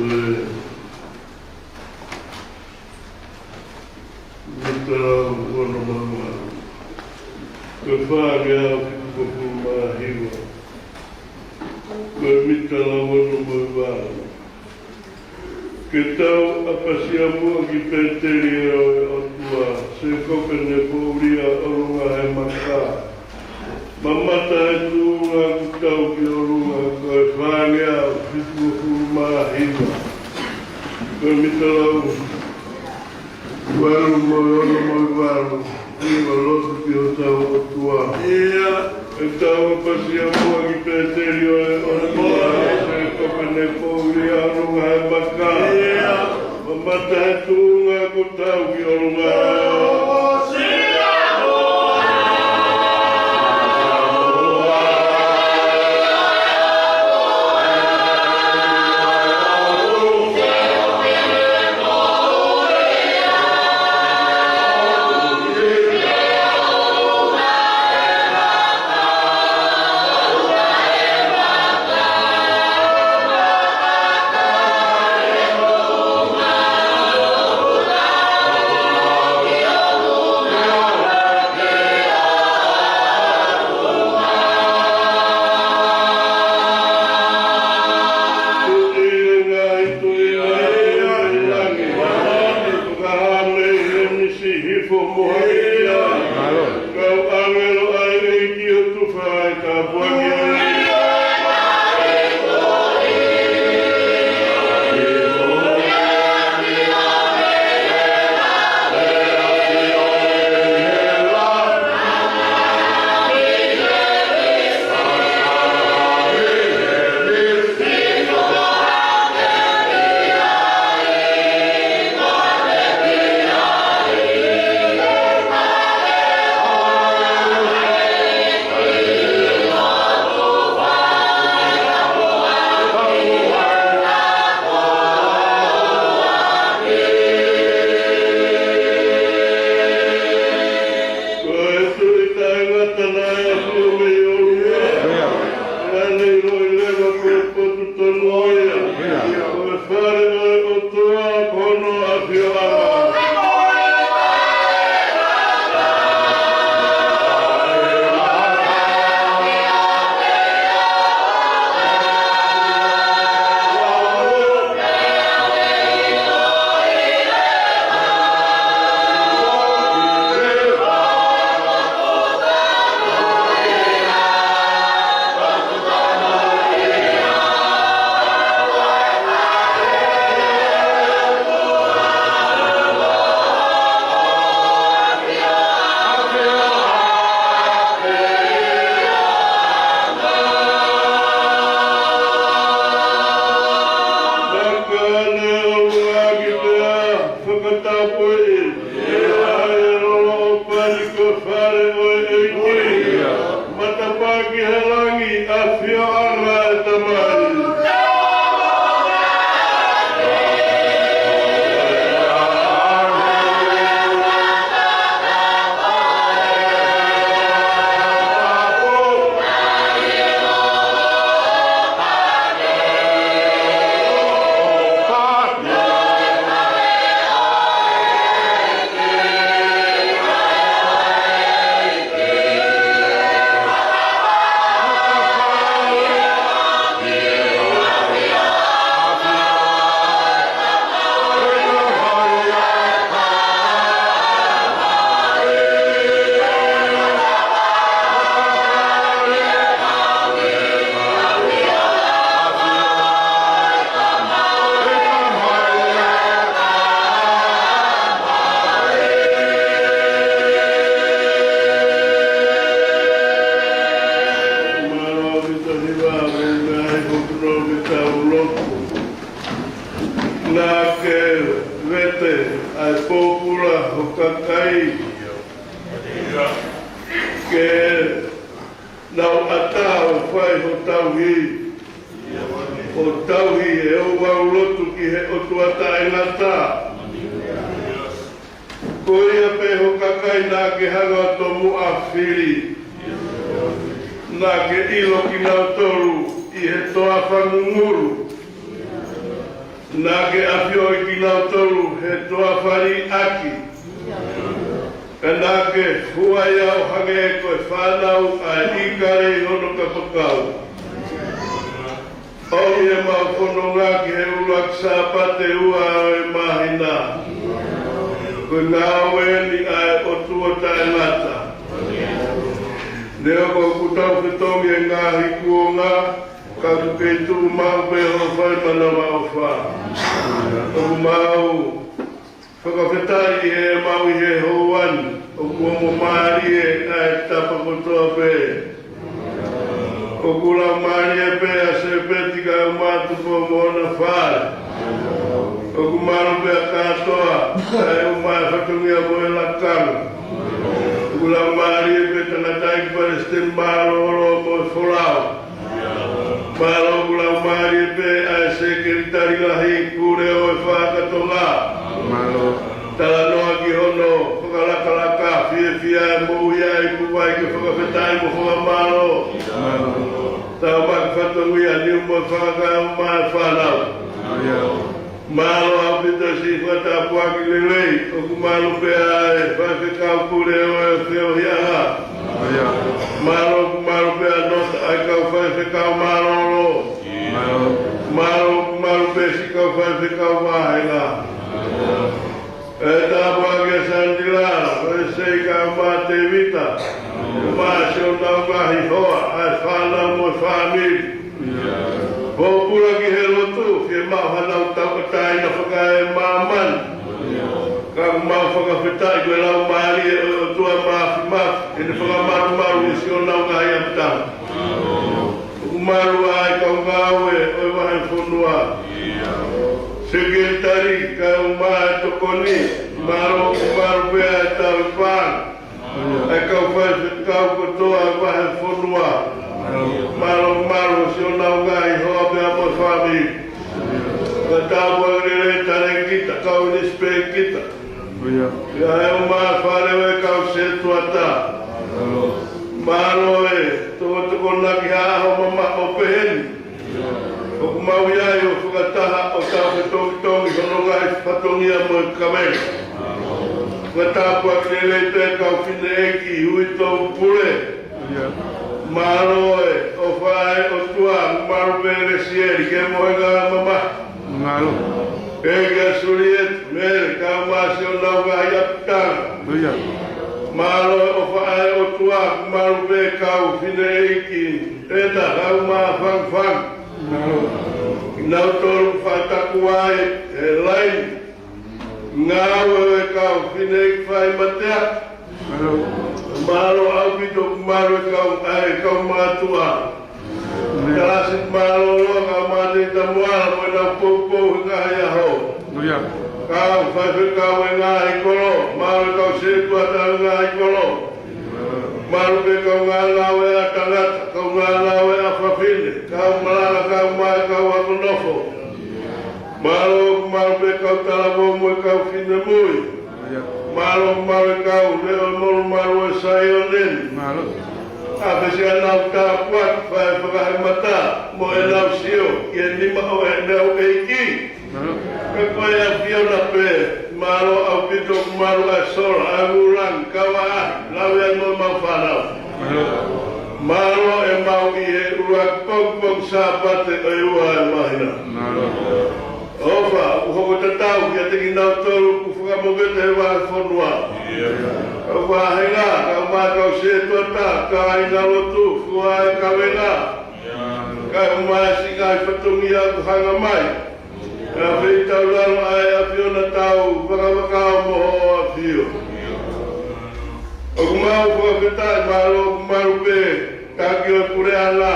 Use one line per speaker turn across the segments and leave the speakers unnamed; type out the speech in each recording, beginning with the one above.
Mitara wana mama. Kefāria kuku mahiwa. Mitara wana mama. Ke tau apasia mua ki peteri o tua. Se kokene pōria orunga he maka. Mamata e tūnga ku tau ki orunga koe whāngia whituku mahiwa. Koe mitara waru moi waru. Iwa lotu ki o tau o tua. Ia. E tau apasia mua ki peteri o tua. Se kokene pōria orunga he maka. Ia. Mamata e tūnga ku tau ki orunga. Koia pe ho kakai nā ke hanga to mua whiri. Nā ke ilo ki nau toru i he toa whangunguru. Nake afio I ki nau tolu he toa whari aki. Nake hua iau hage e koe whanau a ikare I hono ka whakau. Ohi e mau whanonga ki he ulak sāpate ua o e mahina. Koe ngāwe ni ai o tuatai lata. Nea ko kutau whitongi e ngāhi kuonga, ka kukei tū mau pe ho whai mana mau wha. Oku mau, whakawhetai he mau I he hoan, o kuomo maari e ai tapa kotoa pe. O kula maari e pe a se peti ka e mātu po moana whai. O kumaru pe a kātoa, ai o mai whatungia mo e lakanga. Kula maari e pe tanatai Palestine maroro mo e whorao. Maro kula maari e pe ai sekeritari lahi kure o e whakatonga. Tala noa ki hono, whakalakalaka, fia e mouia e kuwai ke whakawhetai mo whakamaro. Tau maki whatongia ni umo whakakau mai whanau. Malo au pita si whata puaki lelei, o kumalo pea e whawhekau kure o e whio hiaha. Malo kumalo pea nota ai kau whawhekau maroro. Malo kumalo pea si kau whawhekau wahenga. E tā puaki e sandila, e sei kau mā te vita. Mā seo nau kahi hoa, ai whanau mo whamiri. Pōpura ki he lotu, ki e mau hanau taukatai na whakae māman. Ka mau whakawhetai, koe lau maari e o tua mafi, e ne whakamaru I si o nau kahi amtang. Umaru ai kau ngawe, oi wahe whonua. Sekretari, ka umae tokoni, umaru pea e tau I whang. Ai kau whae kotoa wahe whonua. Malo si o nau ngai hoa pia mo whami. Ka tāpua rere tare kita, kau nispe kita. Ia e o maa wharewe kau se tuata. Malo e, toko naki haho mama o peheni. O kumau iai o whakataha o tau tongi hono ngai whatongia mo e kamere. Ka tāpua rere te kau whine eki hui tau pure. Malo e, o whae o tua, maru pere sieri, ke mohenga mama. Malo. E kia suriet, mere, ka masi o nau kahi apitanga. Malo e, o whae o tua, maru pere kau, whine eiki, eta, kau maa whang. Malo. Nau toru whaitaku ai, e laini. Ngāwe e kau, whine eiki whai matea. Malo. Malo au pito kumaro kau mātua. Kalasit malo lo kau māte tamuara mo nau poupou hika hea ho. Kau whaiwhi kau e ngāhi kolo, malo kau setua tau ngāhi kolo. Malo pe kau ngā lawe a tangata, kau ngā lawe a whawhine, kau malala kau mai kau akonofo. Malo pe kau talabo mo kau whine mui. Malo kau, leo malo e sai o neni. Awhesi a nau tā puat, whae whakahe mata, mo e nau sio, ki e nima o e neu eiki. Ka koe a whiona pē, malo au pito malo a sola, a ngurang, kawa a, lawe a mo mau whanau. Malo e mau I he urak pong sāpate o ua e mahina. Ofa, hoko te tau ki a te ki nau tolu ku whakamogete he wahe whonua. Kau wahenga, kau mākau se tuata, ka aina lotu, kua e kawenga. Kau mai singai whatungi aku hanga mai. Ka whi tau laro ai a whiona tau, whakawakao moho a whio. Oku mau whakawhetai, malo oku maru pe, kaki o kure ala.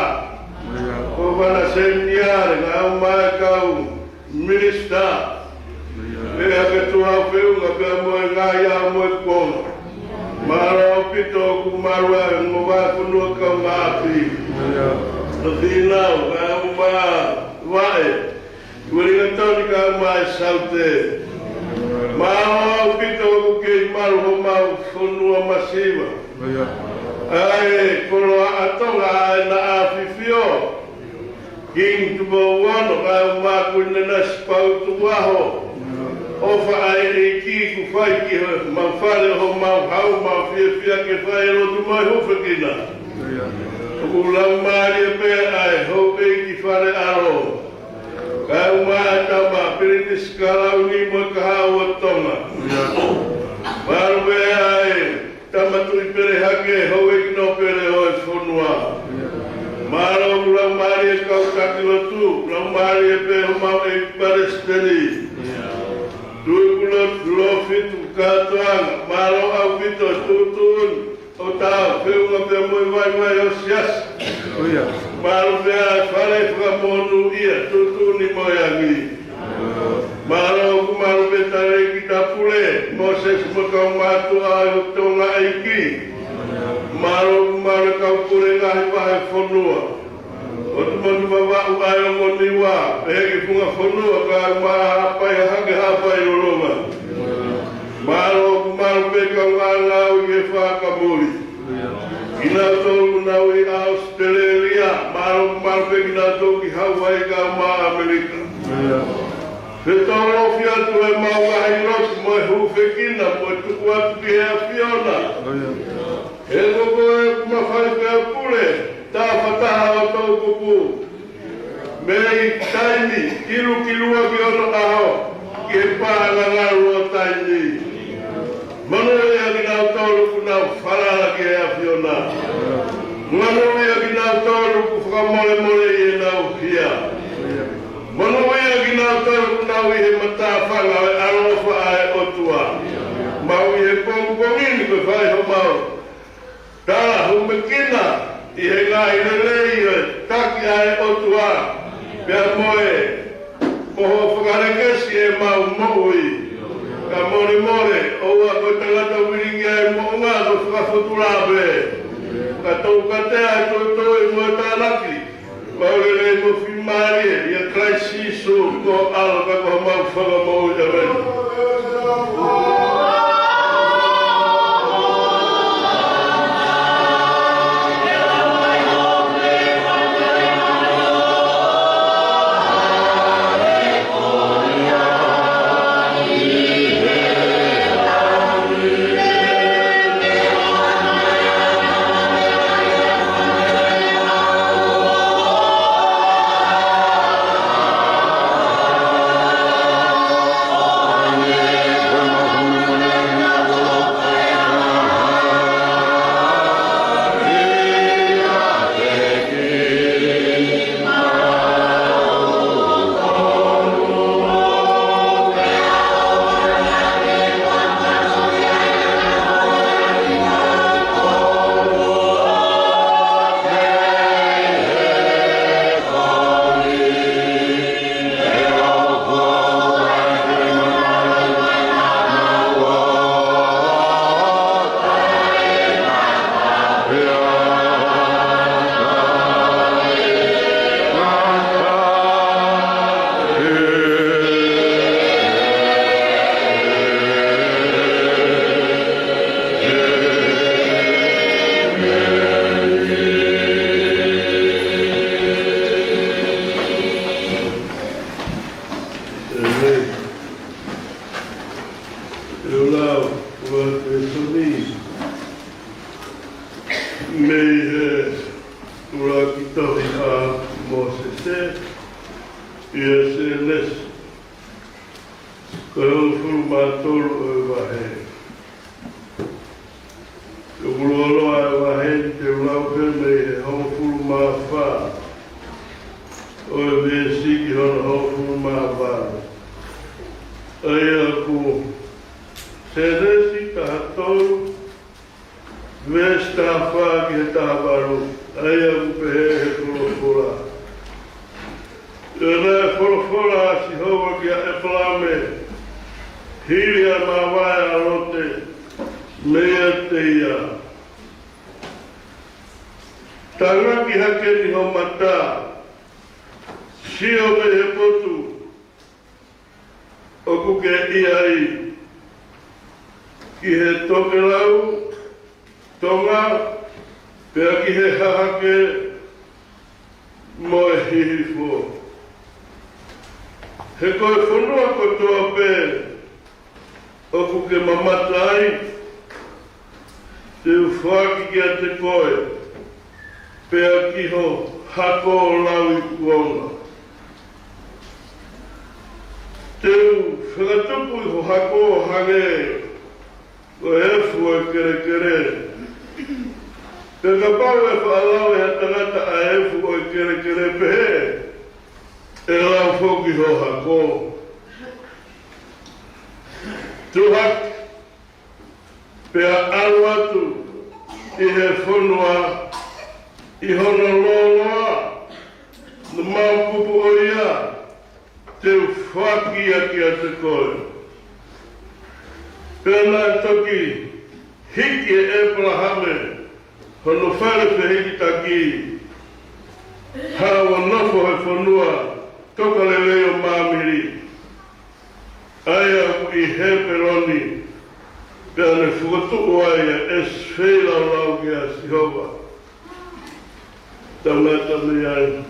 Ko wana seniare, ngau mai kau, Minister, e hake tuhau whiunga pia moe ngai au moe kuonga. Mara o pito ku marua e mo vai whanua kau ngāpi. No whinau, ngā umā wae. Kuringa tauni kau mai saute. Mara o pito ku kei maru ho mau whanua masiva. Ai, koro a atonga ai na a whiwhio. King tu bawano kau maku nenas pau tu waho. Ofa ai ki ku fai ki ma fale ho ma hau ma fia ke fai lo tu mai ho fekina. Ku lau mari pe ai ho pe ki fale aro. Kau ma ta ma peritis kalau ni mo ka o tonga. Marwe ai tamatu pere hake ho e no pere ho fonua. Maro ulang mari kau kakilo tu, ulang mari pe mau paresteli. Dua bulan lofit katuang, maro au pito tutun, otau peu ngape moi vai osias. Maro pe fare framonu ia tutun ni moyangi. Maro pe tare kita pule, Moses mokau matu au tonga iki. Maro kau pure ngahi wahe whanua. O tu manu mawa uai o ngoni wā, peheki punga whanua ka maa hapai hake hapai rolonga. Maro pe kau ngā ngau i e whakamuri. Ina tolu nau i Australia, maro pe kina tau ki Hawaii ka maa Amerika. Whetoro fia tu e mau wahi rosi mo e hufekina, mo e tuku atu ki hea Fiona. E koko e mawhai pia pule, tā whataha o tau kupu. Mei taini, kilua ki ono aho, ki e pāhanga ngaru o taini. Manu ea ki nau tōruku nau wharara ki ea Fiona. Manu ea ki nau tōruku whakamole i e nau hia. Manu ea ki nau tōruku nau i he matawhanga o e arofa ae otua. Mau i he pongpongini pe whai ho mau. Tā humekina i he ngā irelei e taki ae otua pia moe moho whakarekesi e mau moui ka more oua koe tangata wiringi e moonga no whakawhuturabe ka tau katea e toi e moe tānaki maurele mo whimari e ia kraisiso ko ala ka koha mau whakamau e rei. Moe hihifo. He koe whanua kotoa pē. Oku ke mamatai. Te uwhaki kia te koe. Pea kiho hako o lawi kuonga. Te whakatupu i ho hako o hange. Ko efu e kere kere. Ka kapau e whaalau e hatangata a efu o e kere kere pehe. E lau whoki ho hako. Tuhak. Pea alu atu. I he whanua. I hono loloa. Na maupupu o ia. Te whaki aki a te koe. Pena toki hiki e Abrahame, hono whare te hiki taki, hawa nofo he whanua, toka le leo mamiri. Aia ku I he peroni, pena ne whukatuku aia e sfeila lau ki a Sihova. Taunata me ai.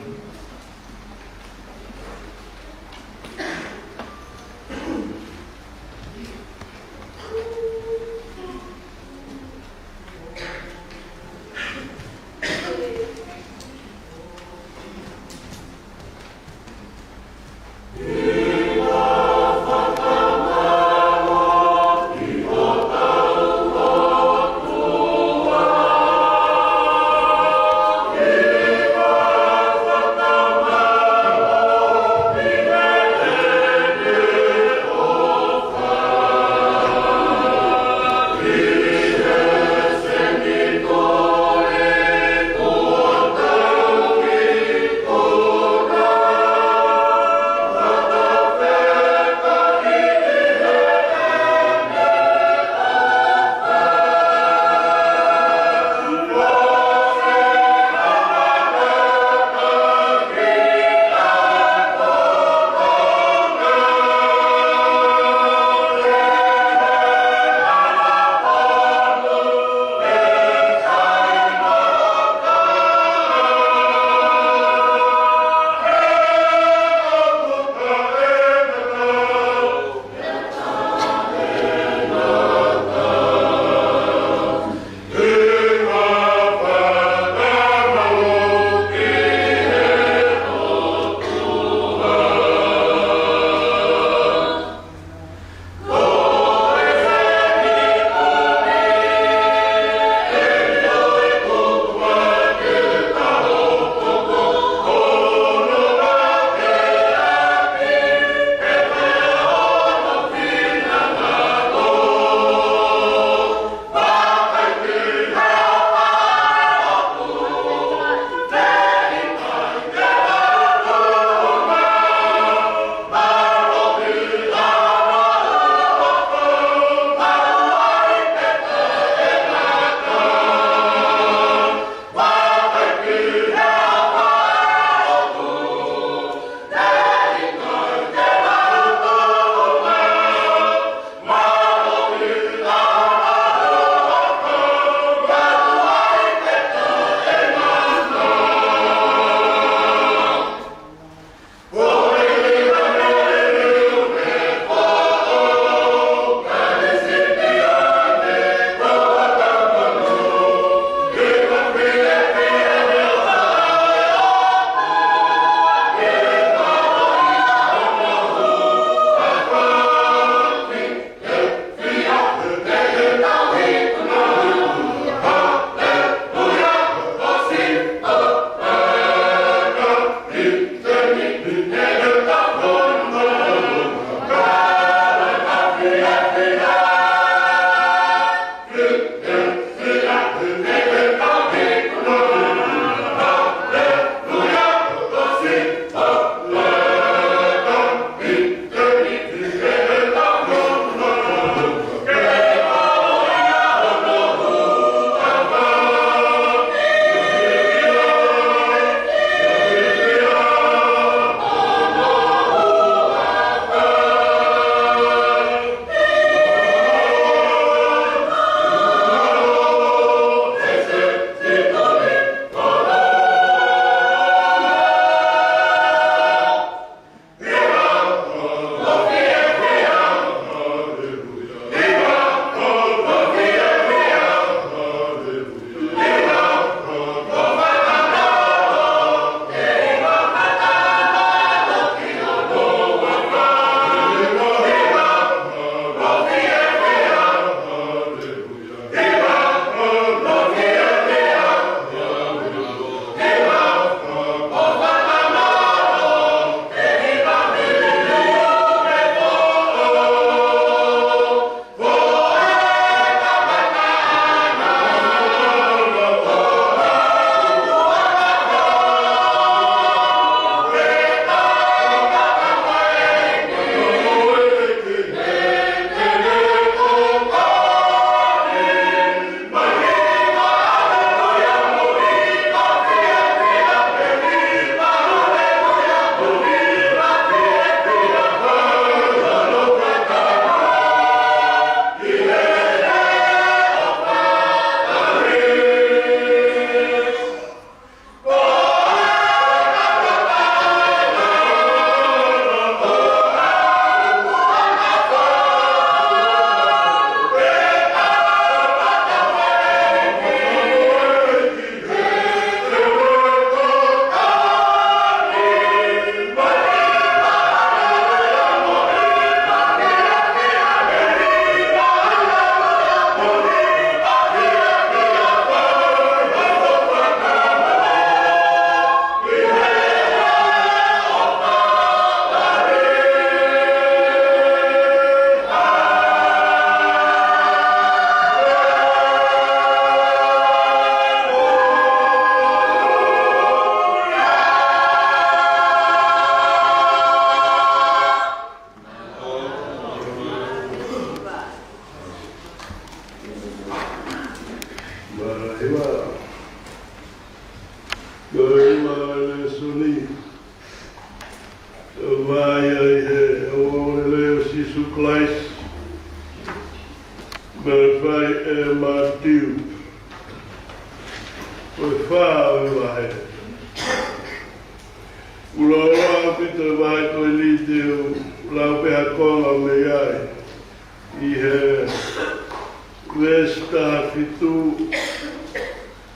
le soni. Vai ai o le sisu klais. Vai e Matiu. O fa vai. Uloa pita vai ko litiu la pe akola me ai. I he Vesta fitu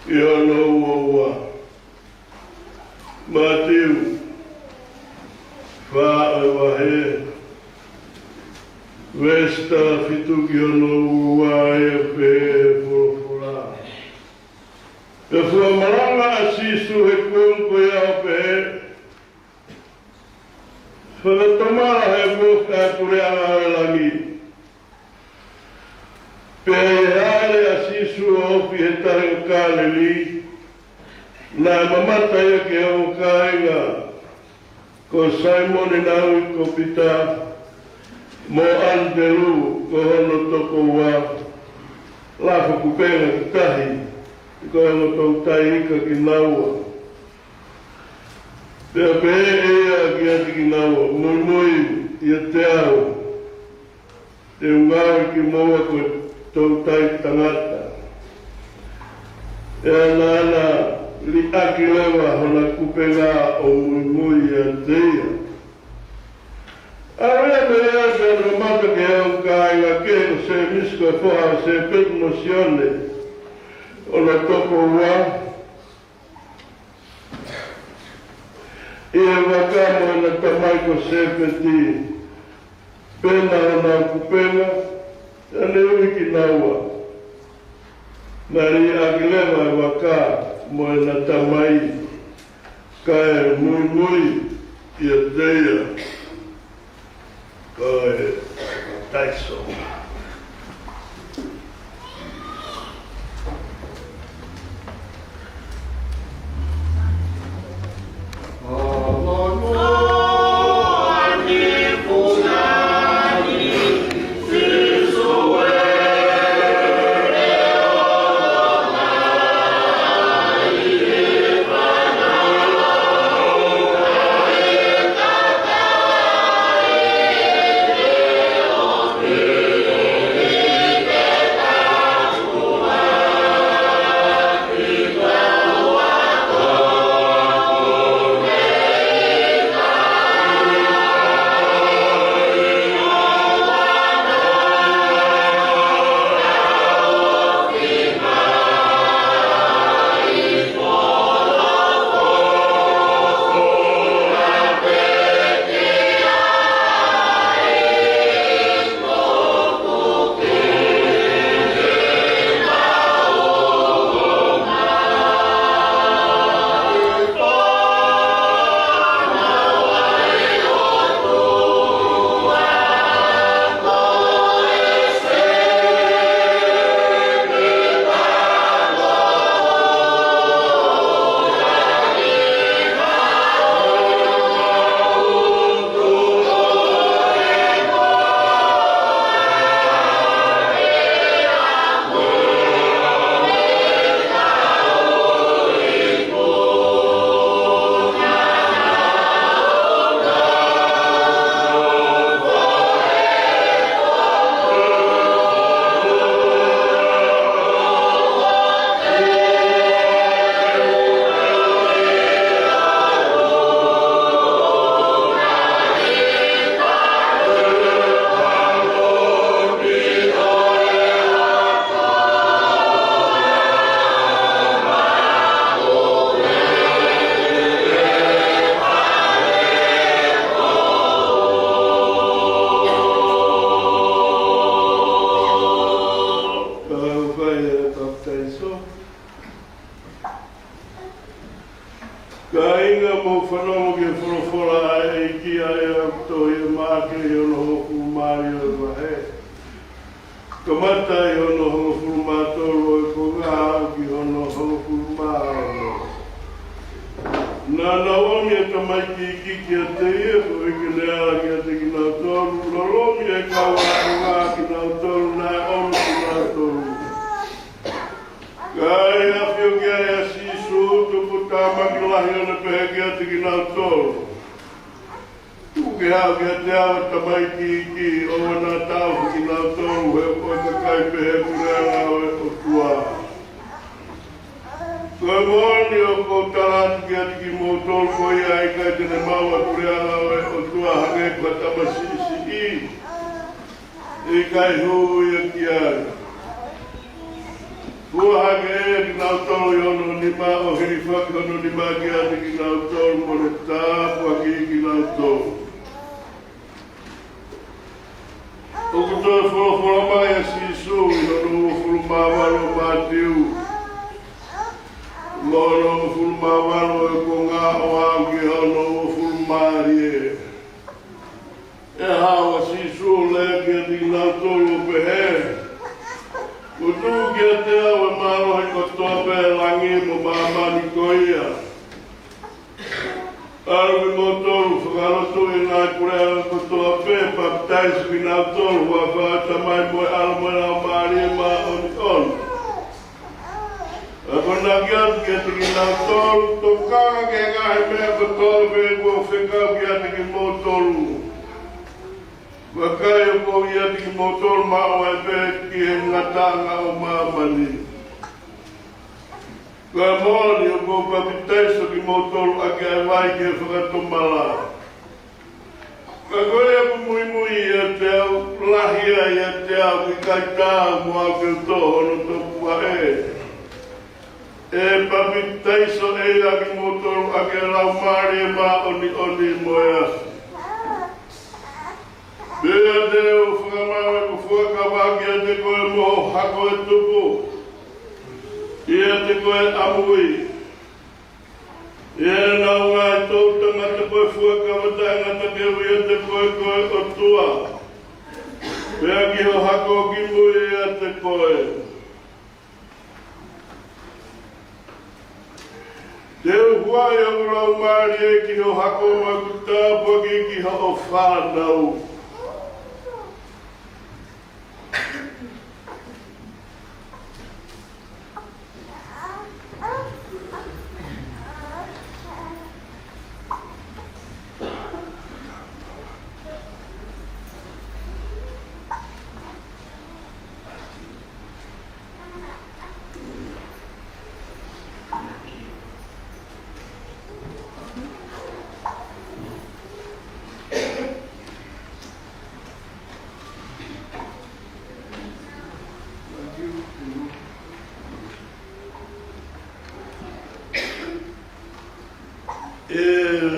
Yonoa Matiu Fa'awahe Vesta fitu Yonoa Epe Furfura E fuamaranga asisu he kunko ya pe Whakatamara he muka kureanga langi Peare asisu opi he tahi o kāleli, nā mamata ia ke o kāinga, ko Simon e nau ko pita, mo Andelu ko hono toko wā, lāko kupenga ki tahi, ko hono toko tai ika ki naua. Pea pe ea ki ati ki naua, mui ia te au, te ungawi ki moa ko tau tai tangata. E ana li aki lewa hona kupenga o mui a teia. A rea me ea se anu mata ke au kāinga ke o se misko e foha se petu nosione o na toko wā. E wakamo e na tamai ko se peti pena o na kupenga ane wiki naua. Nari akilewa e waka mo e na tamai ka e mui i a teia. Ka e taiso. tāmakilahi ona peheki ati ki nau tolu. Tuke hao ki te awa tamai ki o wana tau ki nau tolu he o ka kai peheku rea o tua. Koe moni o kou talatu ki ati ki mou tolu ko ia i kai tene maua kurea o tua hange kua tamasisi i. I kai hui a ki ai. Kua hange e ki nau tolu i ono ni ma o hei whaki ono ni ma ki ati ki nau tolu mo ne tāpua ki nau tolu. O kutoa wholo mai a sisu i ono ufuru mawalo mātiu. Mono ufuru mawalo e ko ngā o au ki ono ufuru mārie. E hawa sisu le ki ati ki nau tolu pehe. Kutu ki a te au e marohi kotoa pe langi mo mamani koia. Aru ki mo tolu whakarotu i nā kurea kotoa pe baptaisu ki nā tolu wa whaata mai moe alo moe nao maari ma oni onu. Ako nā ki atu ki ati ki nā tolu, tō kanga ki a ngahi mea kotoa pe kua whekau ki ati ki mo tolu. Wakai o kou ia tiki motor mao e pe ki he ngatanga o mamani. Kua moni o kou papitaiso ki motor ake ai vai ki e whakatomala. Ka koe e mui mui ia te au, lahia ia te au ki kai tāu mua ke toho no topua e. E papitaiso e a ki motor ake lau maari e ma oni moea. Pea te o whakamawe ko whakawaki a te koe moho hako e tupu. Ia te koe amui. Ia nau ngai tau tangata koe whakawata ngata ke wia te koe o tua. Pea ki ho hako ki mui ia te koe. Te uhuai o rau maari e ki ho hako makutāpua ki ho o whānau.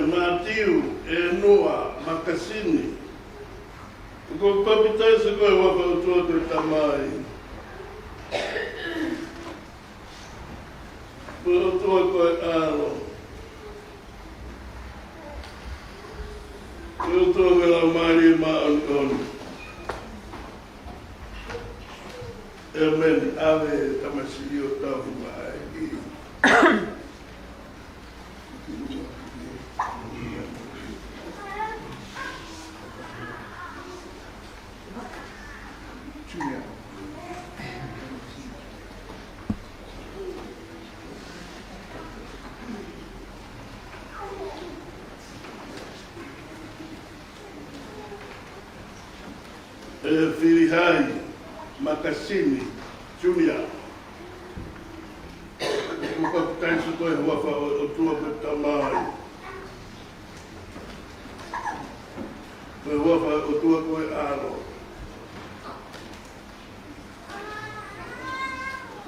Matiu, Noa, Makasini. Ko papitai se koe waka o tua te tamai. Ko o tua koe aro. Ko o tua koe lau maari ma onu. Amen, ave tamasiri o tau mai. Firihai, Makasini, Junior. Makapitai su koe wafa o tua pe tamai. Koe wafa o tua koe aro.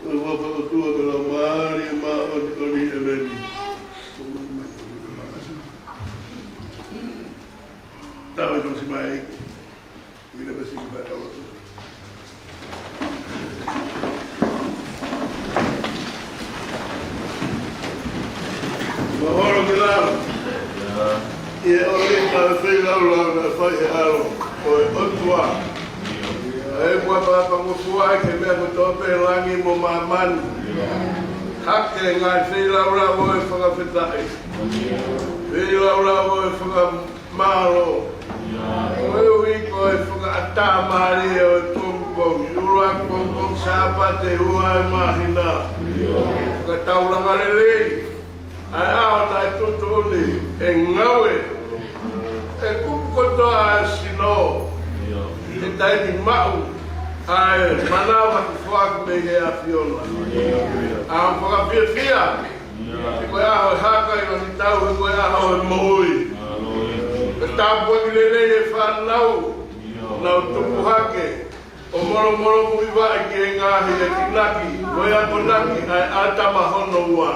Koe wafa o tua pe la maari ma oni e veni. Tawe tosi mai. We never see you back out. Mahoro ki lau. Ie ori ka whai lau na whai e aro. Koe otua. E mua papa ngufua ke mea kutope langi mo mamani. Hake ngai whai lau o e whakawhitai. Whai lau o e whakamaro. Koe wiko e whakaata maari o e tōngkong. Urua kōngkong sāpate ua e mahina. Whakatauranga lelei. ai ao tai tutuli e ngawe e kukotoa sino e tai ni mau ai manawa kufuaku me he a fiona a whakawhiawhia e koe aho e haka i wani tau e koe aho e mohui e tāpua ki lelei e whanau nau tupu hake o moro moro mui wae ki e ngahi e ki naki koe a konaki ai atama hono ua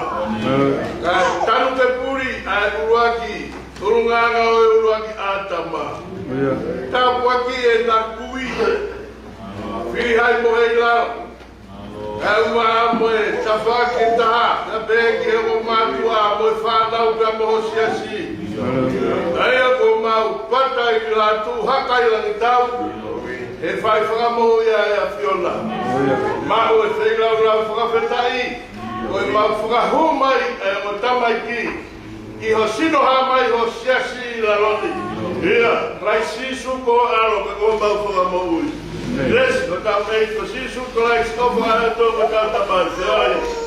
ka tanu te puri ai uruaki urunganga o e uruaki atama tāpua ki e na kui Fili hai mo hei lau. Kau maa mo e tawhaki taha. Na bēki he mo mātua mo e whanau ka mo hosiasi. Aia ko mau pata i la tu haka i langi tau. He whai whakamohu ia e a Fiona. Mau e whei lau lau whakawhetai. Ko e mau whakahumai e mo tamai ki. I ho sino ha mai hosiasi i la loni. Ia, rai sisu ko alo ka ko mau whakamohu i. Yes, but I'm made for see some collects of a dog without a man.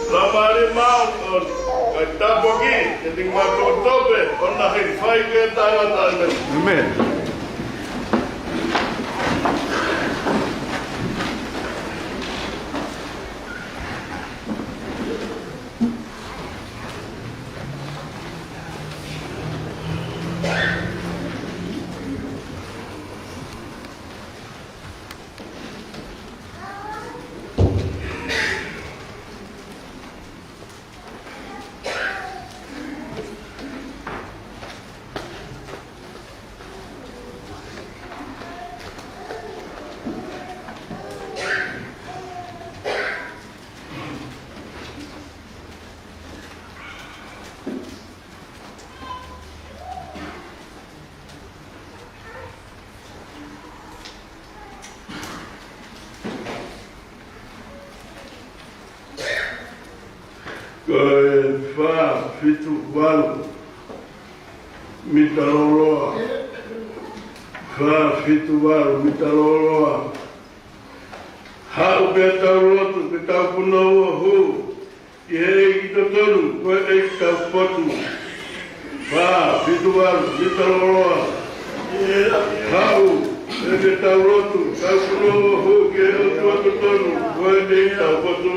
La Mari Mountain, a tabogi, getting my tobe on the hill, 5 years. Amen. Koe wha fitu walu mitaroloa. Wha fitu walu mitaroloa. Hau pia tau rotu pe tau punaua hu. I hei ki to tonu koe ei tau potu. Wha fitu walu mitaroloa. Hau e pe tau rotu tau punaua hu ki hei to tonu koe ei tau potu.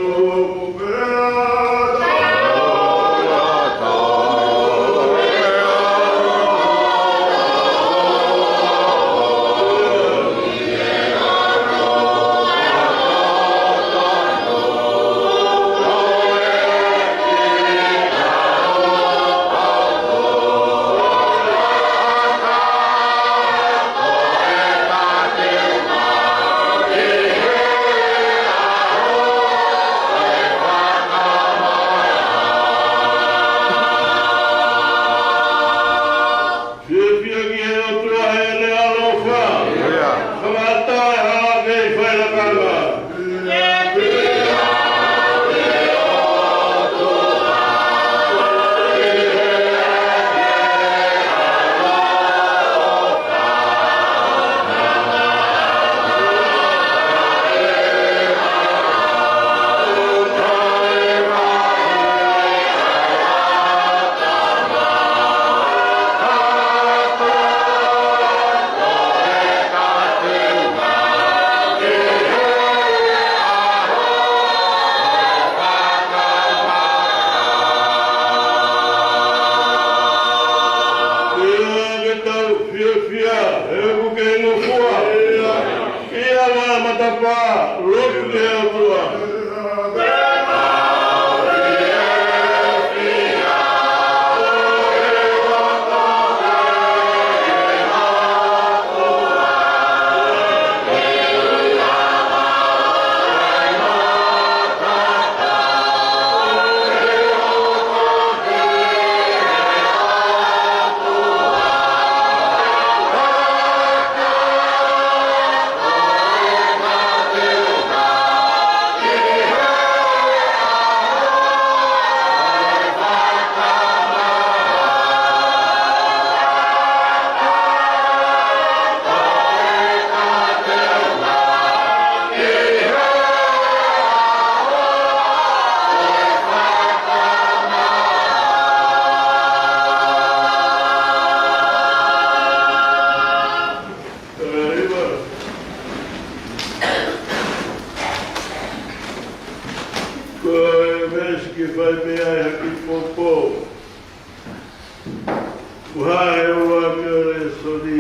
Uhai ua kere sori.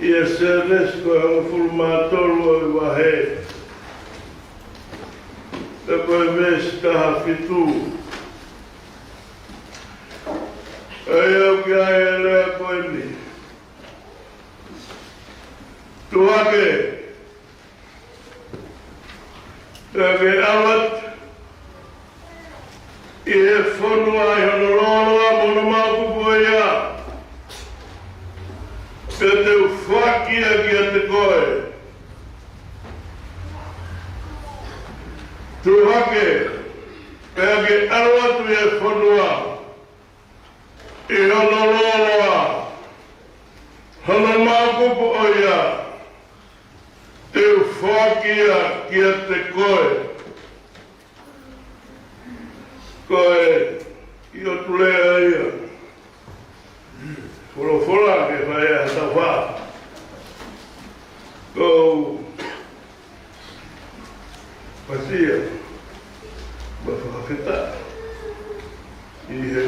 Ia seres ko ang fulmatolo e wahe. Te koe ves taha fitu. Ai au ki ai lea koe ni. Tuhake. Tuhake awat. I he whanua I honoroloa mona maupupu ia. Pe te whakia ki a te koe. Tuhake, pe ake aroatu i he whanua. I honoroloa. Hana maupupu o ia. Te whakia ki a te koe. Koe, i o tulea ia. Whora ke whae a ta wha. Ko, pasia, ma whakawhita. I he,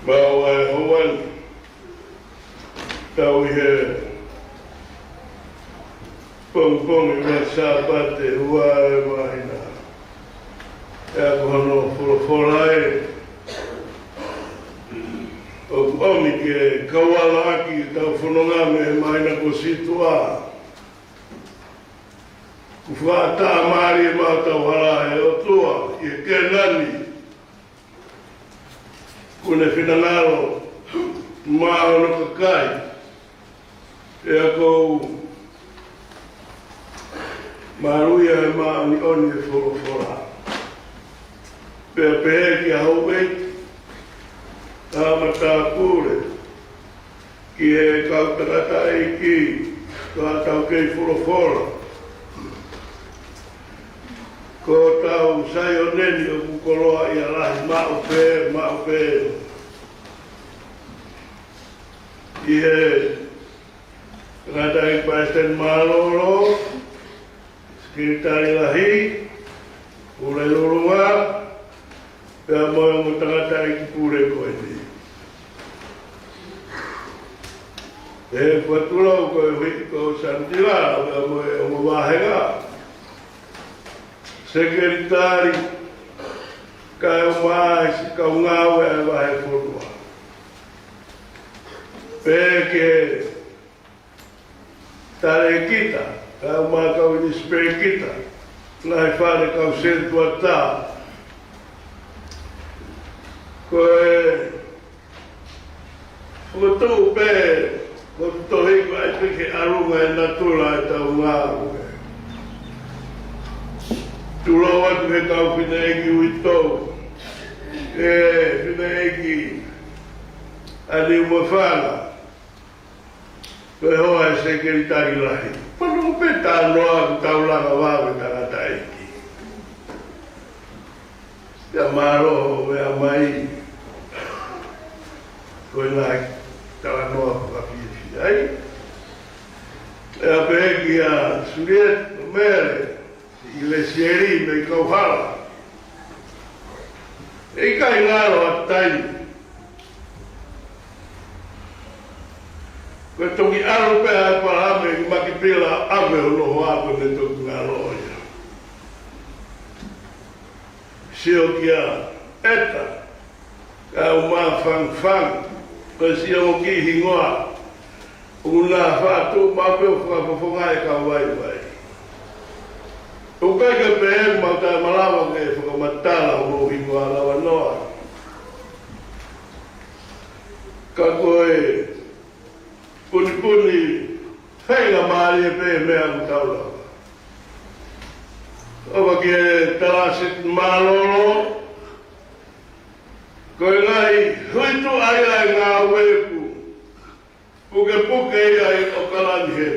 mau ai hoan. Tau i he, pong i ma sāpate hua e mahina. Ea kohono whora e. O omi ke kawala aki tau whanonga me maina ko situa. Ku whaata maari e maa tau hara e o tua. I ke nani. Kune whinangaro. Maa ono kakai. Ea kou. Maruia e maa ni oni e whora. Pea pehe ki a hauwei. Mata kure. Ki e kautakata e ki. Ka tau kei whora. Ko tau sai o neni o kukoroa i a lahi mao pe. I he rata i paesten maloro. Skiritari lahi. Ure lurunga. Pea moe mo tangata i ki pure koe ni. E whatulau koe hui ko Santila, pea moe o mo wahenga. Sekretari, kai o mai si ka ungawe e wahe whonua. Pea ke tare kita, kai o mai kau ni spre kita. Nai whare kau sentua tā. Koe whutu pē ko tohi ko ai peke arunga e natura e tau ngāru turo watu he kau whina eki ui tau whina eki ani ua whana koe hoa e sekeritari lahi whanu pē tā noa ku tau langa wawe tangata eki Ia maro e a mai koe nai tawa noa whakawhiti ai. E a pēki a Suriet mere i le sieri me kauhala. E kai ngaro a taini. Koe toki aro pēha e parame ki makipila ave o noho ako ne toki ngaro oia. Sio kia eta, ka o maa whang, ka sio o ki hingoa, o ngā whātu maa peo whakafonga e ka wai. O kai ka pehe maa tai malawa ke whakamatala o mo hingoa lawa noa. Ka koe puni whenga maari e pehe mea ku taulawa. Owa ke talasit malolo. Koe ngai huitu ai ngā wepu. Puke ai o kalani he.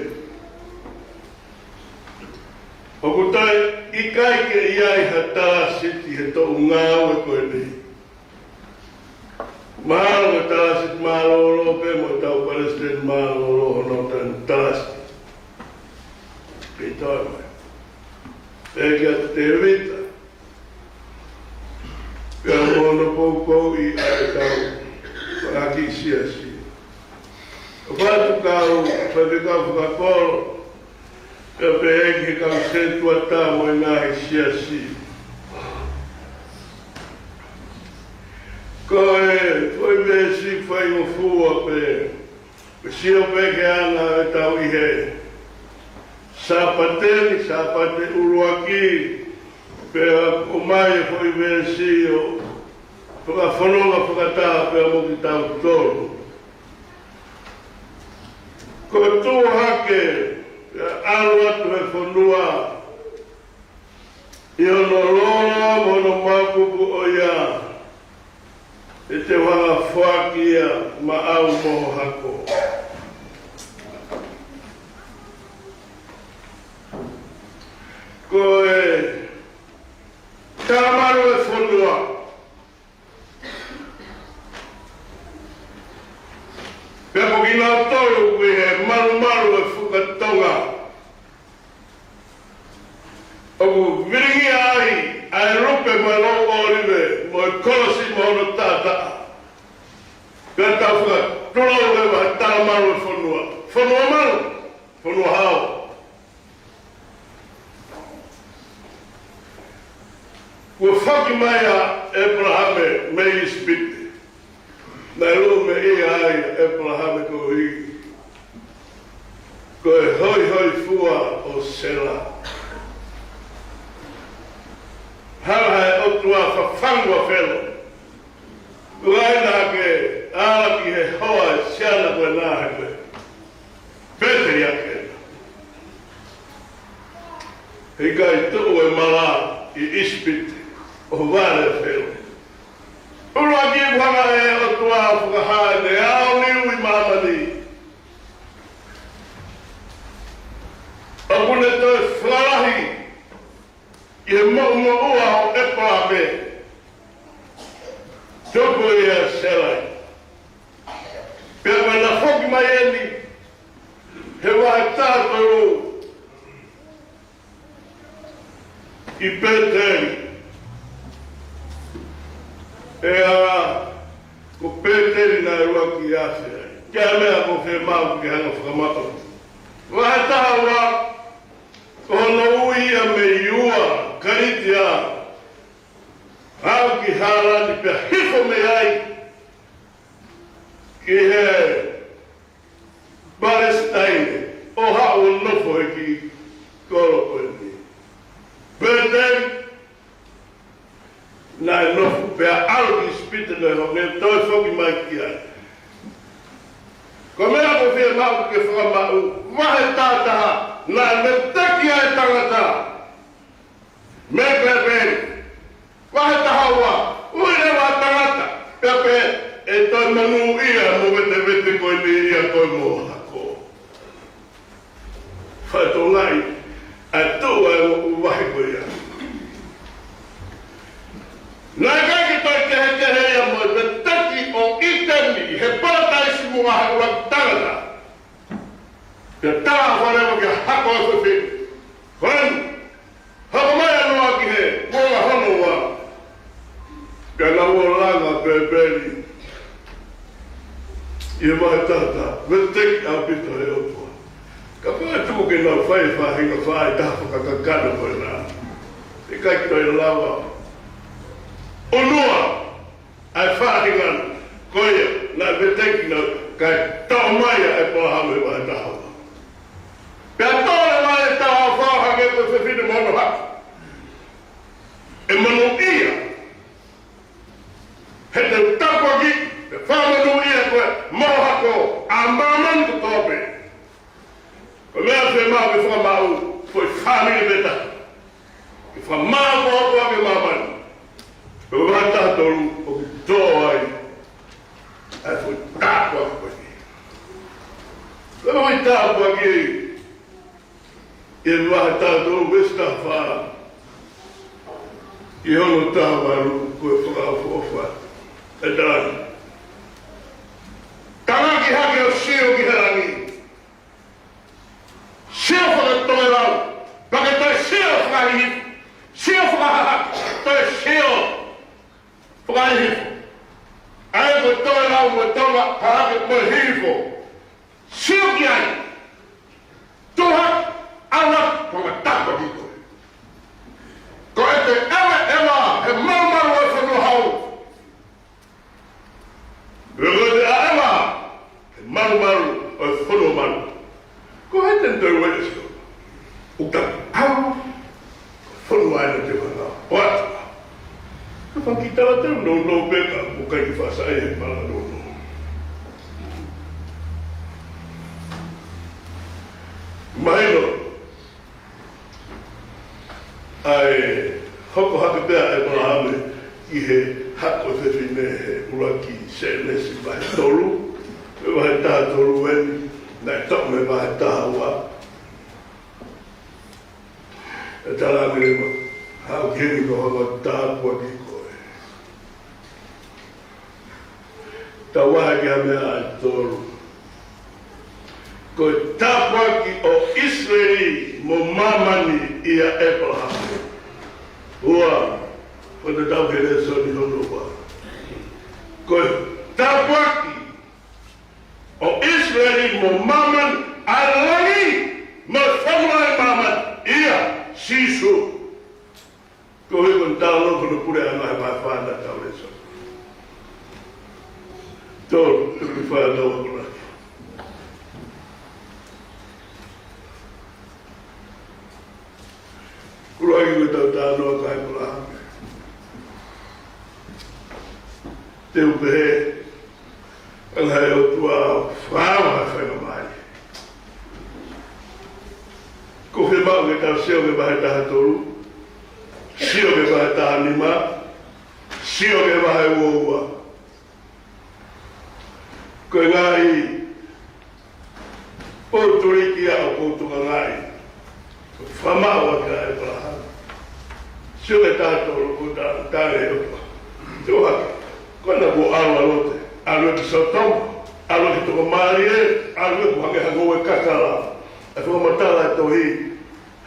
O kutai i kai ke iai ha talasiti he tō ngā we koe nei. Mahalo me talasit malolo pe mo tau Palestine malolo hono tan talasiti. Pei toi mai. Ega te rita. Pea mono poukou I ai tau Whaki siasi Whatu kau Whakikau whakakoro Ka pehengi kau sentua tā mo ngāhi siasi Ko foi vesi foi fua pe Sio peke ana e tau ihe Sapate uruaki Pe o mai foi vesi o Whakawhanonga whakatā pe mo ki tau tolu Ko tū hake Alu atu e whanua I ono lora mono makupu o ia E te wanga whakia ma au moho hako. Ko Taramaru e whanua. Pea ko ki ngā tolu koe he maru e whukatonga. Oku viringi ai rupe mai lo oriwe, mo e kolosi mohono tāta. Pea tau whaka tūrau lewa he Taramaru e whanua. Whanua maru, whanua hao. Kua whaki mai a Abrahame me I spiti. Nai lo me I ai Abrahame ko I. Ko e hoi fua o Sela. Hara he otua whawhangua whelo. Uraina ke ala ki he hoa e siana koe nā he koe. Peteri ake. He kai tuu e mala I ispiti o vare whelo. Urua ki whanga e otua whakahae ne ao niu I mamani. Apune toi wharahi I he mo ua o Abrahame. Toko I a Selai. Pea koe na whoki mai eni, he wahe tātoru I Peteri. E ko Peteri na rua ki ase. Kia mea ko whe mau ki hanga whakamata. Wahe taha Ono uia me iua, karitia, hau ki harani pia hifo me ai, ki he Palestine, o hau nofo e ki koro koe ni. Peteri, nai nofo pia alu ki spite me ho, me toi whoki mai ki ai. Ko mea ko whia mau ki whakamau, wahe tātaha, nā me teki ai tangata. Me peperi. Wahe tahaua. Uire wa tangata. Pepe e toi manu ia mo vete koe ni ia koe mo hako. Whae tō ngai. Ai tū ai mo wahe koe ia. Nā kai ki toi tehe ia mo me teki o itemi. He parataisi mo wahe ua tangata. Pea taha wharewa ki hako a koe whiri. Whaen, hako mai anoa ki he, moga hono wa. Pea na ua langa pēpēri. I mai tata, me teki a pito he otua. Ka pēr tuke na whai whahinga whai taha whakakakana koe nā. I kai ki toi lawa. Onua, ai whahinga koe na me teki na kai tau mai a e pahame mai taha. Pea tōre mai e taha whaha ke koe whiwhine mono haki. E manu ia. He te utako ki, te whamanu ia koe moho hako a mamantu tōpe. Ko mea whi mau ke whamau, koe whamine beta. Ke whamau ko ako ake mamani. Ko wata toru o ki tō ai. Ai whi tāko ake koe ki. Ko whi tāko ake ei. I wahe tātou westa wha. I hono tāwaru koe whakawhawha. E tāni. Tanga ki hake o sio ki herangi. Sio whakatonga rau. Pake toi sio whakahihi. Sio whakahahaki. Toi sio
vai ai ko to la mo to ma pa ke mo hifo siukiai to ha ala ko ta ko dito ko ete ela e mama wa fa no hau de ela e maru o fono maru ko ete ndo wa eso o ta au fono ai de ko na what Kapag kita natin, no beka, bukan ifasa ay malah no. Mahino, ay hoko hakapea ay marahame ihe hako te fine uraki sene si bahe tolu, me bahe taha tolu weni, nai tok me bahe taha ua. E tala mirema, hao kiri ko hama taha kua ki Tawaga mea tolu. Ko tapaki o Israeli mo mamani ia Abraham. Ua, pada tau kere soni hono wa. Ko tapaki o Israeli mo maman alani mo famai maman ia sisu. Ko he kon talo kono pure ana pa fana tau eso. Todo lo que fue a la obra. Kurai ko tau no kai pula. Te upe ang hayo tua fama fa mai. Ko fe ba ke tau sio ke ba ta tolu. Sio ke ba ta anima. Sio ke ba wo. Ko ngai o turiki a o tu ngai fama wa ka e pra sio que ta to o ta le o to ha ko na bo ala lote ala ki so tom ala ki to marie ala ko ha go e kakala a to matala to hi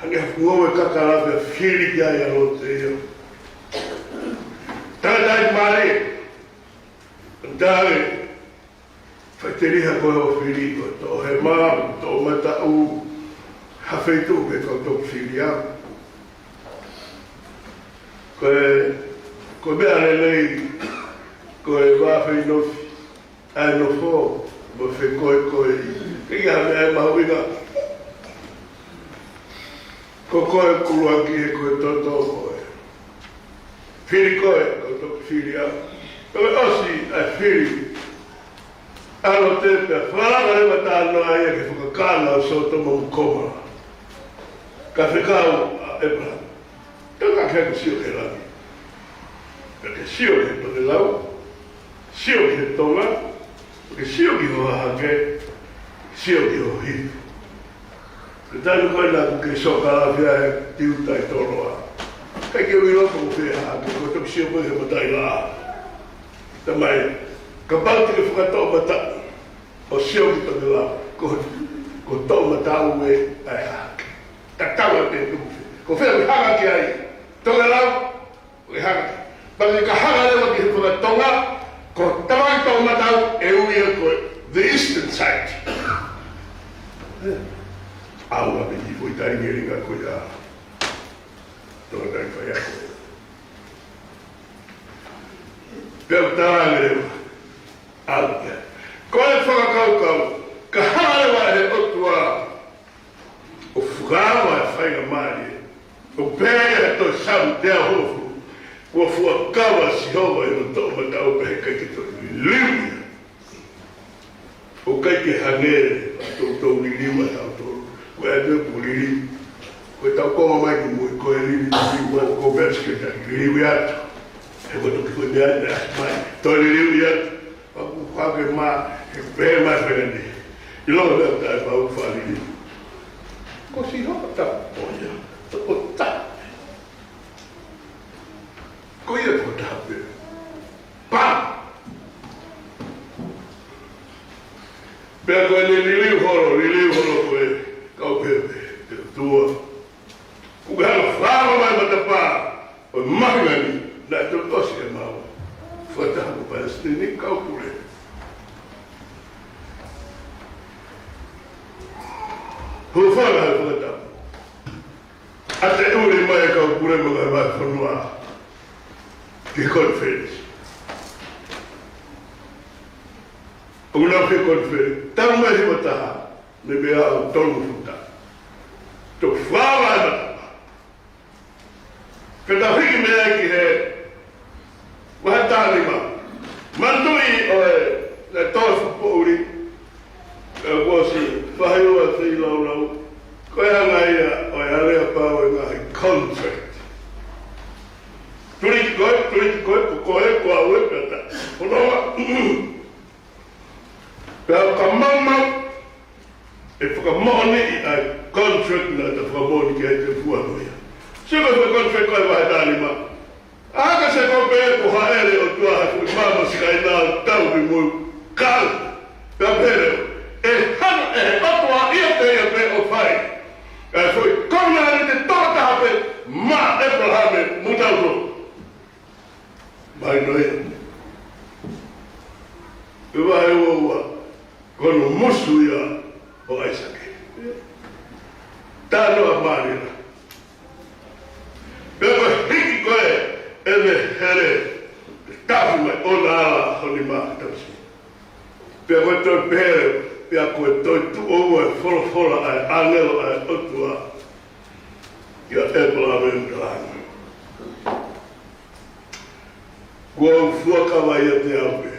ha go e kakala be fili ya ya lote yo ta dai marie dai Fateria ko o filigo to he ma to mata u ha feito ke ko to filia ko be ale lei ko e va fe no ai no fo bo fe ko e ya me ma uiga ko ku aki ko to filigo ko to filia to osi a fili Alo te pe fala le mata no ai ke fuka kana so to mo koma. Ka fekau ebra. To ka ke sio ke la. Ke sio ke to de lau. Sio ke to la. Ke sio ki ho ha ke sio ki ho hi. Te ko la ke so ka la via ti uta i toroa. Ka ke wi lo ko fe ha ko to sio mo he mata ila. Tamai Kapal te whakatau mata o sio ki toke la ko tau mata ue ai hake. Ta taua te tuwhi. Ko whea mi hanga ki ai. Toke lau, ui hanga ki. Paki ka hanga lewa ki he whakatonga, ko tawai tau matau e uia koe the eastern side. Aua me ki fui tai ngeringa koe a. Toka tai whai a koe. Peo tāanga lewa. Alga. Ko e whakakaukau, ka hārewa e otua o whukawa e whainga maari, o pēia to sam te ahofu, kua whuakawa si hoa e no tō matau pehe kai ki tō liuia. O kai ki hangere, a tō liliu a tau tōru, ko e te puliri, ko e tau koma mai ki mui, ko e liliu, ko verske ta liliu atu, e ko toki ko te ane mai, tō liliu atu. Aku pakai ma, bem mais grande. E logo eu estava para o falir. Conseguiu botar, olha, botar. Coisa botar, pá. Pega ele rolo foi, calpe, tua. O galo fala mais botar pá, o magani, da tua coisa mal. whakataha ko Palestini kaupure. Hufana hai whakataha. Ate uri mai kaupure mga mai whanua. Ki conference. Una fi conference. Tau mai hi wataha. Me mea au tolu futa. To whawa na. Kata hiki mea ki he. Wahatani ma. Mandui oe. Na tofu po uri. Wasi. Whahaiua te ilau lau. Koe hanga ia. Oe area pao e ngahi contract. Turi koe. Koe kua ue kata. Honoa. Pea ka mamau. E whakamohoni I a contract na te whakamoni ki hei te fuanoia. Siko te contract koe wahe tāni ma. Aka se kope e ko haere o tua haku I mama sika I nā tau mi mui kāu. Pea pere e hana e he atua ia pe o whai. E fui kona ane te tōtaha pe ma Abrahame mutauto. Mai noia. E wahe ua kono musu ia o Aisake. Tāno a Marina. Pea koe hiki koe e me here tafu mai o nā ala honi maa tamsi. Pea koe toi pehere, pea koe toi tu oua e whora ai angelo ai otua ia Abraham e Mkalanga. Kua ufuakawa ia te aupe.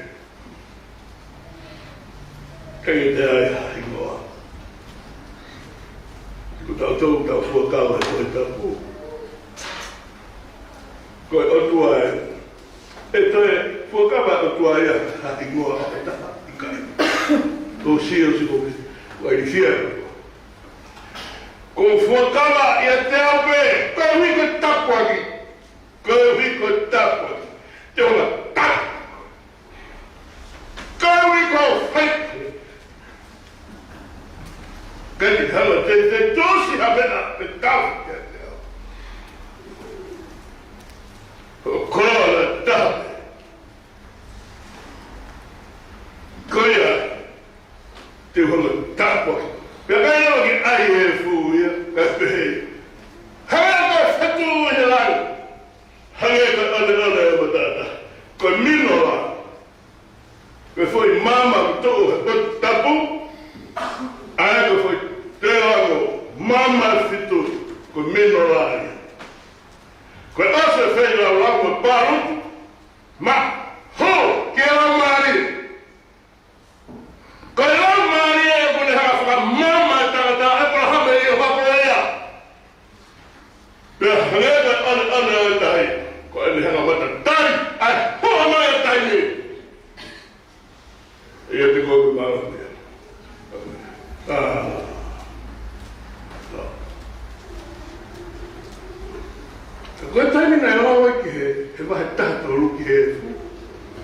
Kei te ai ingoa. Ko tau tau tau fuakawa e toi tapu. Koe otua e. E toi fuakawa otua ia ingoa e taha I kai. Ko sio si koki. Wai ni fia. Ko fuakawa ia te aupe. Ko hiko tapu aki. Ko hiko tapu aki. Te ona tapu. Ko hiko fake. Kati hala te tosi habena te tafu kia te au. O koa la tape. Koia te honga tapu. Pea kai nawa ki ai e fuia, kai pehe. Hanga koe whatu he lau. Hanga koe ane e matata. Koe mino la. Koe foi mama kutoku he tapu. Ai koe foi te rango, mama fitu, ko mino rai. Koe ase whai rau rango paru, ma, ho, ke rau mari. Koe rau mari e kone haka whaka mama e tangata Abraham e hako ea. Pea hangeka ane e tahi, ko ane hanga mata tari, ai hoa mai e tahi ni. Ia te koe mara mea. Koe taimi nei rawa ki he wahe tato ruki he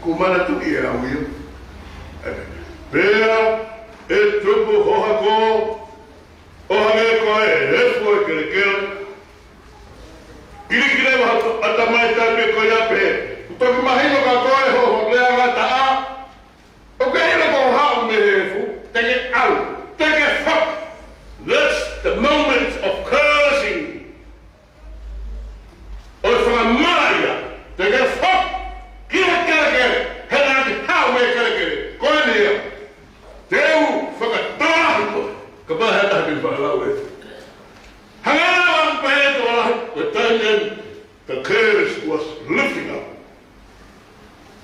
ko mana tuki e au ia. Pea e tupu hohako o hange koe e fua e kere kere. Kirikire waha atamai taime koe ape. Utoki mahino ka koe hoho lea ngata a. O ke ina ko hau me he fu. Teke au. Teke fuck. That's the moment of cursing. O whaka maia, te ke whak, kia kerekere, hena ki hau me kerekere, koe nia. Te u whaka tāhu koe, ka pahe tahi whakalau e. Hangana wang pahe to alahi, koe tainen, the curse was lifting up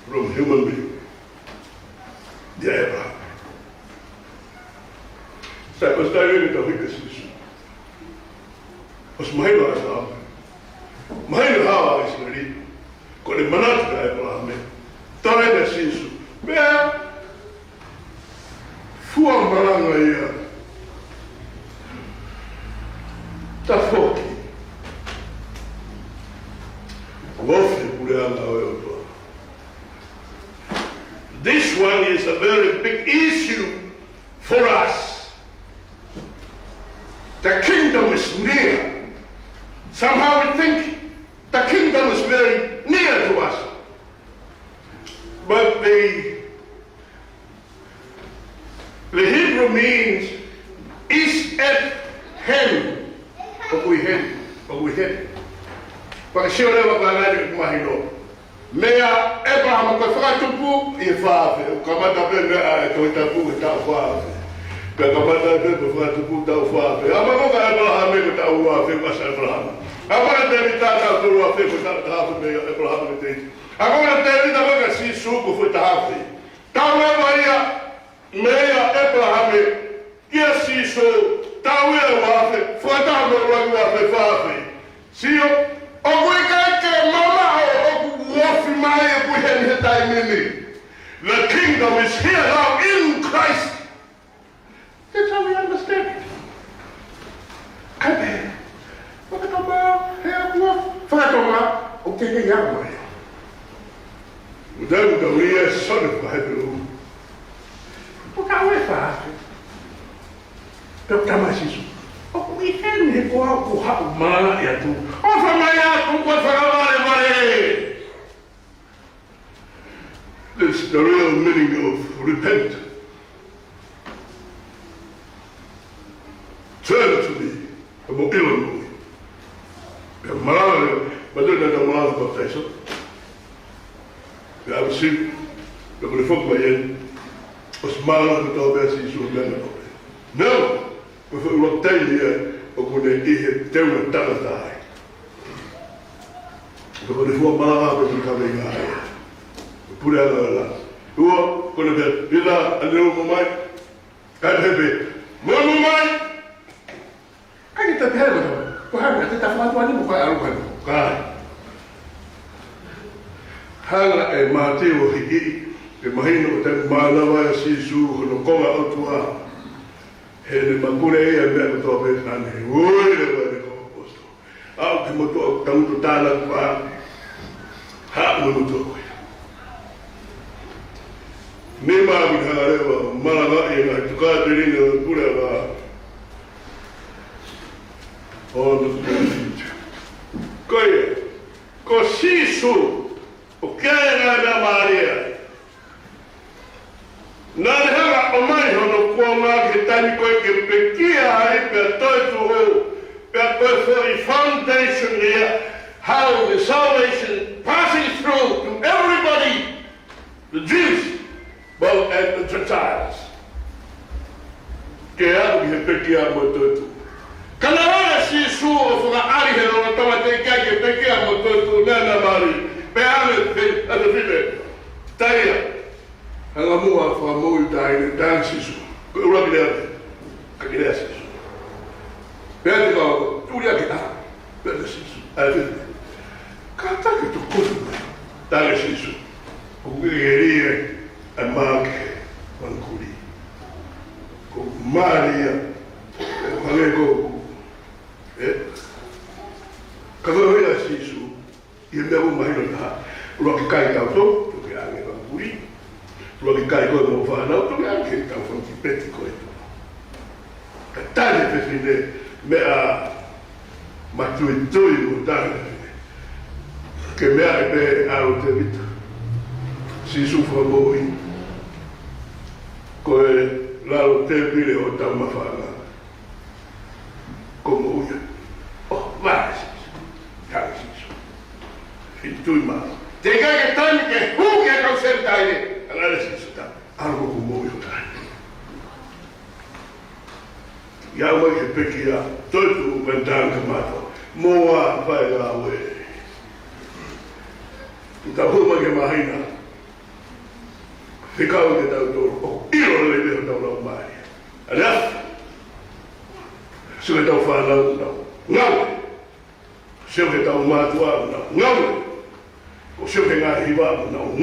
from human being. The Abraham. Sai was tainen ita hikasisu. Os mahino asa apu. Mahino hawa a Israeli, ko le manatu ka Abraham, tae na sinsu, mea, fua maranga ia, ta foki, wofe pureanga o eotoa. This one is a very big issue for us. The kingdom is near. Somehow we think the kingdom is very near to us. but the Hebrew means is at hem. Pag-uhen. Pag-siyo na maglalari kumahino. Mea Abraham kafatupu ifafe. Kamata pende ito itapu itafafe. Kamata pende kafatupu itafafe. Amamo ka Abraham itafafe mas Abraham. Agora deve estar na tua fé foi tarrafa meio Abraham tem. Agora deve estar na si suco foi tarrafa. Tawe Maria meia Abraham que assim sou tawe wafe foi tarrafa wafe fafe. Se o que mama o wafe mai o que ele tá em The kingdom is here now in Christ. That's how we understand it. Amen. Fatoma, o que é água? O Deus da Maria é só de Pedro. O que é fácil? Eu que mais isso? O que é igual o rabo mala e a tu? O família com qual vale. This is the real meaning of repent. Turn to me. I'm ill. Malala, but don't know Malala baptized. We have seen the Reform by Yen was Malala with our best issue of London. No, we will tell you of when they tell you that die. The Reform Malala will come in high. We put out a lot. Who are going to be Villa and the Romai? Can't help it. Romai! I get the hell of it. Kuhanga tatafuatwa ni mukwa arugano. Kai. Hanga e Mateo hiki e mahino te malawa sisu no konga otua. Hele makure e me to be nane. Oi le ba ko posto. Au ki moto tamu tala kwa. Ha mo moto. Ne ma bi halewa malawa e na tuka diri no kura ba. Così su, o che era la Maria? Non era ormai non può mai che tani quel che pecchia hai per tutto per the foundation here, how the salvation passing through to everybody, the Jews, both and the Gentiles. Che era che pecchia molto. Kanawala si suo fu la ari che non toma te che perché ha molto nella mari per la fine taia alla mua fa molta in dansi su quello che è adesso per dico tu ya che per adesso alla fine canta che tu cosa dare si su o che a manche mancuri con Maria Valego Kalau ia sisu, ia mea mahino taha. Rua ki kai tau tau, tu ke ange wanguri. Rua ki kai koe mo whanau, tu ke ange tau whanki peti koe tu. Ka tane pefine mea matui tui mo tane pefine. Ke mea e pe aro te vita. Sisu whamoi. Koe lalo te pile o tau mawhanga. Como uia. Oh, vai. Tui ma. Te kai ke tani ke hu ke kau sentai. Ala se sta. Algo como eu tá. Ya mo ke pekia. Todo mental que mato. Moa vai lá we. Tu tá uma que mahina. Ficou que tá todo. Ilo le deu da lá mai. Ala. Se eu tô falando não. Não. Se eu tô mato não. O seu rengar rival não.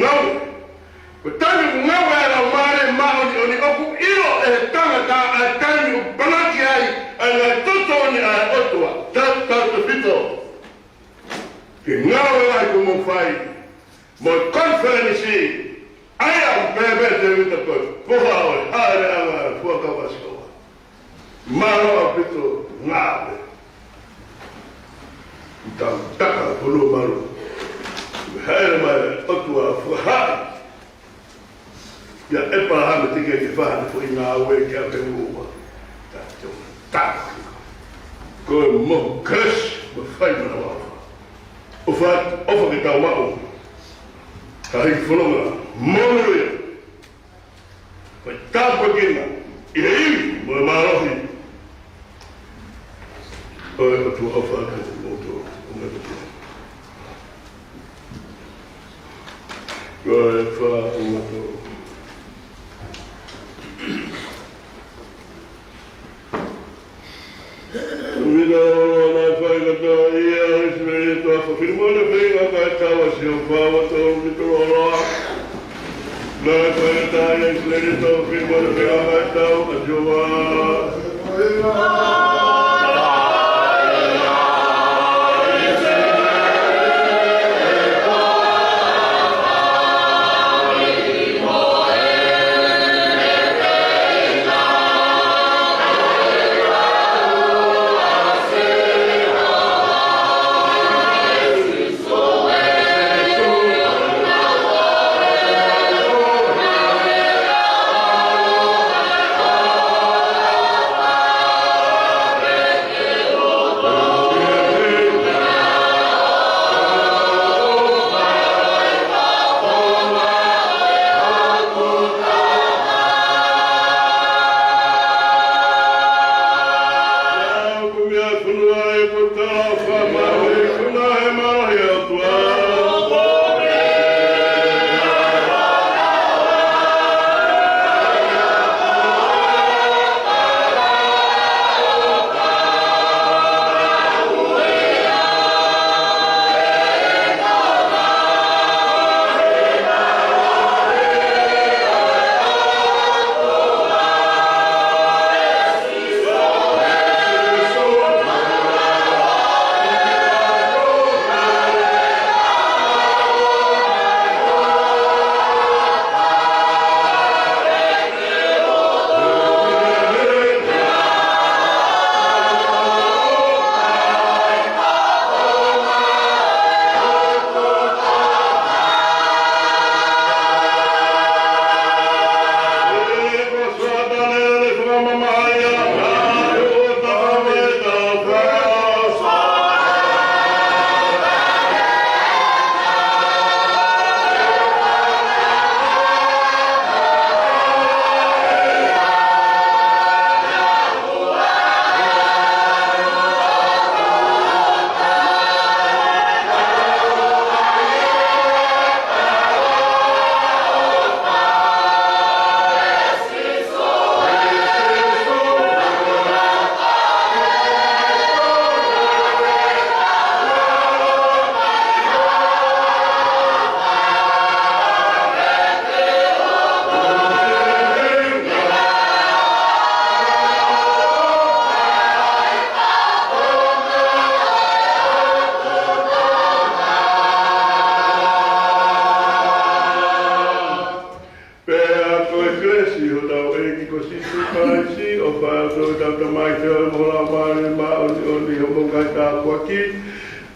O tanto não era o mare mal de oku ilo e tanga a tanto branque aí a tutto ni a otua tanto fito que não é como faz mo conference aí a bebê de muita coisa porra a foca vasco malo fito nada então taca pelo malo Herman otua fuhai Ya e pa ha te ke fa fo ina we ke a pe ua. Ta. Ko mo crash mo fai mana wa. O fa ke tau mao. Ka hi fono ma. Mo ya. Fa ta ko kina. I mo marohi. O tu ofa ka mo tu. Go fa mo tu. Mira, na fai ka ta ia Espírito a firmona venga ka tawa se o fava to mitro. Na fai ka ta ia Espírito a firmona venga ka tawa Jehová.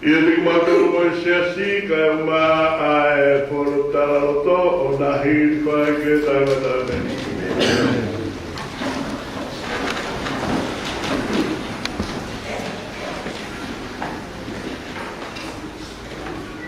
Ia ni mātoro mo se asi ka ma a e poro tala roto o na hiri whae ke tāna tāne.